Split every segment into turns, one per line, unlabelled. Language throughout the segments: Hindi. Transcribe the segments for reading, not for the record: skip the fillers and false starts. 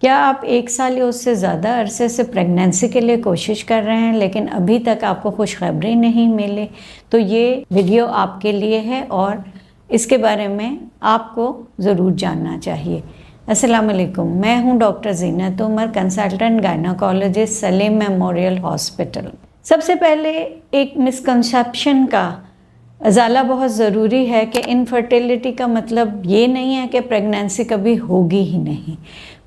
क्या आप 1 साल या उससे ज़्यादा अरसे से प्रेगनेंसी के लिए कोशिश कर रहे हैं लेकिन अभी तक आपको खुशखबरी नहीं मिली, तो ये वीडियो आपके लिए है और इसके बारे में आपको ज़रूर जानना चाहिए। अस्सलाम वालेकुम, मैं हूं doctor Zeenat Umar, consultant gynaecologist, Salim memorial hospital. सबसे पहले एक मिसकंसेप्शन का अजाला बहुत ज़रूरी है कि इनफर्टिलिटी का मतलब ये नहीं है कि प्रेगनेंसी कभी होगी ही नहीं।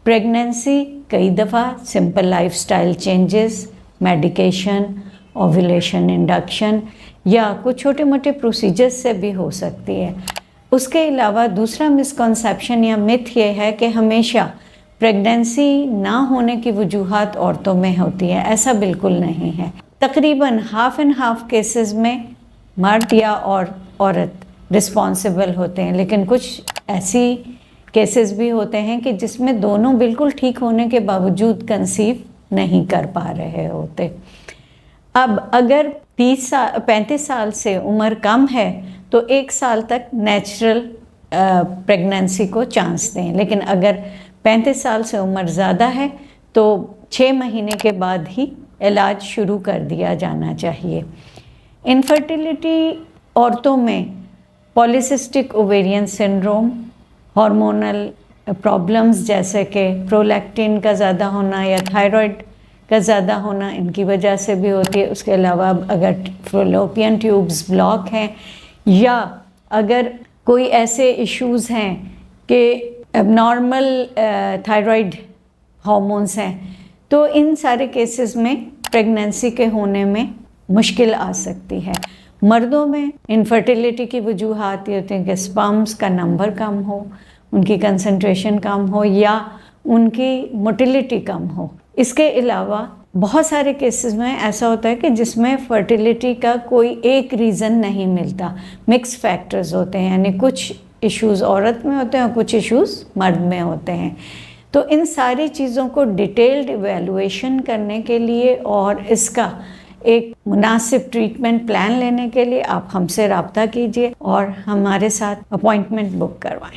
प्रेगनेंसी कई दफ़ा simple lifestyle changes, medication, ovulation induction या कुछ छोटे मोटे प्रोसीजर्स से भी हो सकती है। उसके अलावा दूसरा मिसकंसेप्शन या मिथ ये है कि हमेशा प्रेगनेंसी ना होने की वजूहात औरतों में होती है। ऐसा बिल्कुल नहीं है। तकरीबन हाफ एंड हाफ केसेस में मर्द या औरत रिस्पॉन्सिबल होते हैं, लेकिन कुछ ऐसी केसेस भी होते हैं कि जिसमें दोनों बिल्कुल ठीक होने के बावजूद कंसीव नहीं कर पा रहे होते। अब अगर 35 साल से उम्र कम है तो 1 साल तक नेचुरल प्रेगनेंसी को चांस दें, लेकिन अगर 35 साल से उम्र ज़्यादा है तो 6 महीने के बाद ही इलाज शुरू कर दिया जाना चाहिए। इनफर्टिलिटी औरतों में polycystic ovarian syndrome, hormonal problems जैसे कि प्रोलैक्टिन का ज़्यादा होना या थायराइड का ज़्यादा होना, इनकी वजह से भी होती है। उसके अलावा अगर फैलोपियन ट्यूब्स ब्लॉक हैं या अगर कोई ऐसे इश्यूज़ हैं कि एबनॉर्मल थायराइड हार्मोन्स हैं, तो इन सारे केसेस में प्रेगनेंसी के होने में मुश्किल आ सकती है। मर्दों में इनफर्टिलिटी की वजूहात ये होती हैं कि स्पर्म्स का नंबर कम हो, उनकी कंसंट्रेशन कम हो या उनकी मोटिलिटी कम हो। इसके अलावा बहुत सारे केसेस में ऐसा होता है कि जिसमें फर्टिलिटी का कोई एक रीज़न नहीं मिलता, मिक्स फैक्टर्स होते हैं, यानी कुछ इश्यूज़ औरत में होते हैं और कुछ इश्यूज़ मर्द में होते हैं। तो इन सारी चीज़ों को डिटेल्ड इवैल्यूएशन करने के लिए और इसका एक मुनासिब ट्रीटमेंट प्लान लेने के लिए आप हमसे रब्ता कीजिए और हमारे साथ अपॉइंटमेंट बुक करवाएं।